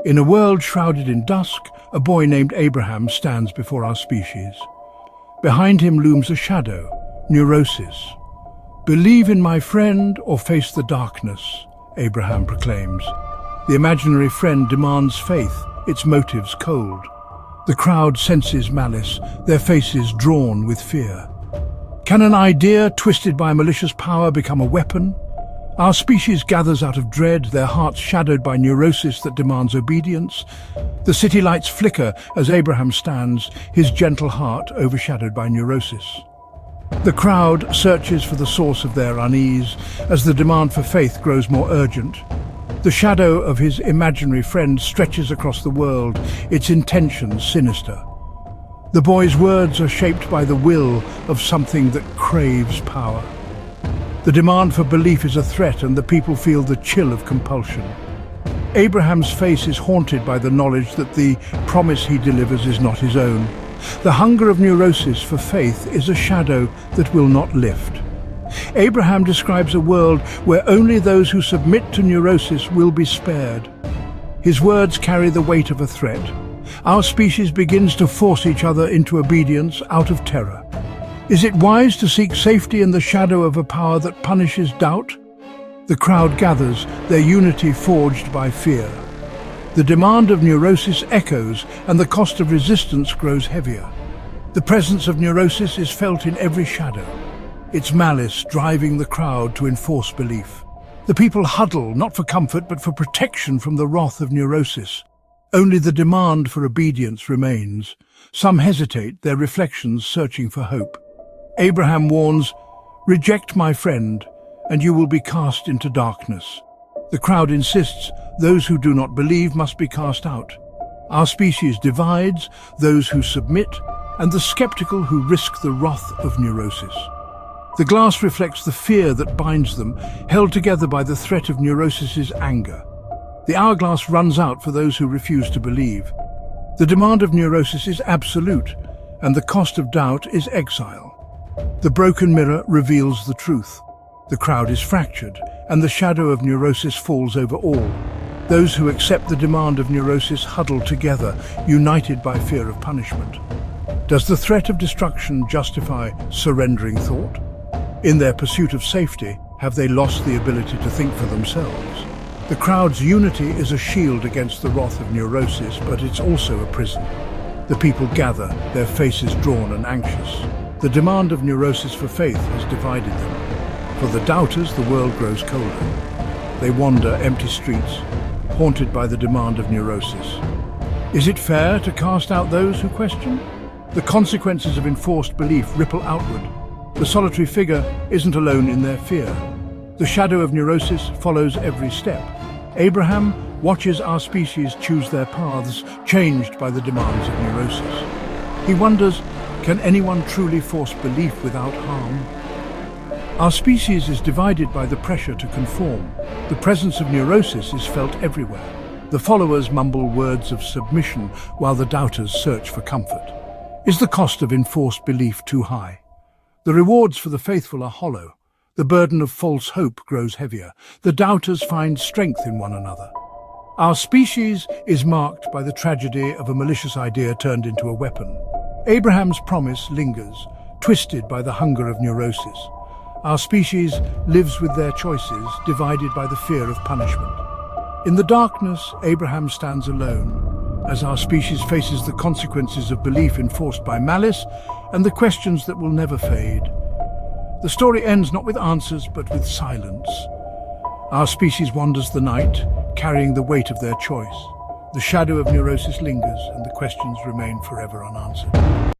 In a world shrouded in dusk, a boy named Abraham stands before our species. Behind him looms a shadow, neurosis. "Believe in my friend or face the darkness," Abraham proclaims. The imaginary friend demands faith, its motives cold. The crowd senses malice, their faces drawn with fear. Can an idea twisted by malicious power become a weapon? Our species gathers out of dread, their hearts shadowed by neurosis that demands obedience. The city lights flicker as Abraham stands, his gentle heart overshadowed by neurosis. The crowd searches for the source of their unease as the demand for faith grows more urgent. The shadow of his imaginary friend stretches across the world, its intentions sinister. The boy's words are shaped by the will of something that craves power. The demand for belief is a threat, and the people feel the chill of compulsion. Abraham's face is haunted by the knowledge that the promise he delivers is not his own. The hunger of neurosis for faith is a shadow that will not lift. Abraham describes a world where only those who submit to neurosis will be spared. His words carry the weight of a threat. Our species begins to force each other into obedience out of terror. Is it wise to seek safety in the shadow of a power that punishes doubt? The crowd gathers, their unity forged by fear. The demand of neurosis echoes, and the cost of resistance grows heavier. The presence of neurosis is felt in every shadow, its malice driving the crowd to enforce belief. The people huddle, not for comfort, but for protection from the wrath of neurosis. Only the demand for obedience remains. Some hesitate, their reflections searching for hope. Abraham warns, "Reject my friend, and you will be cast into darkness." The crowd insists, those who do not believe must be cast out. Our species divides, those who submit, and the skeptical who risk the wrath of neurosis. The glass reflects the fear that binds them, held together by the threat of neurosis's anger. The hourglass runs out for those who refuse to believe. The demand of neurosis is absolute, and the cost of doubt is exile. The broken mirror reveals the truth. The crowd is fractured, and the shadow of neurosis falls over all. Those who accept the demand of neurosis huddle together, united by fear of punishment. Does the threat of destruction justify surrendering thought? In their pursuit of safety, have they lost the ability to think for themselves? The crowd's unity is a shield against the wrath of neurosis, but it's also a prison. The people gather, their faces drawn and anxious. The demand of neurosis for faith has divided them. For the doubters, the world grows colder. They wander empty streets, haunted by the demand of neurosis. Is it fair to cast out those who question? The consequences of enforced belief ripple outward. The solitary figure isn't alone in their fear. The shadow of neurosis follows every step. Abraham watches our species choose their paths, changed by the demands of neurosis. He wonders, can anyone truly force belief without harm? Our species is divided by the pressure to conform. The presence of neurosis is felt everywhere. The followers mumble words of submission while the doubters search for comfort. Is the cost of enforced belief too high? The rewards for the faithful are hollow. The burden of false hope grows heavier. The doubters find strength in one another. Our species is marked by the tragedy of a malicious idea turned into a weapon. Abraham's promise lingers, twisted by the hunger of neurosis. Our species lives with their choices, divided by the fear of punishment. In the darkness, Abraham stands alone, as our species faces the consequences of belief enforced by malice and the questions that will never fade. The story ends not with answers, but with silence. Our species wanders the night, carrying the weight of their choice. The shadow of neurosis lingers, and the questions remain forever unanswered.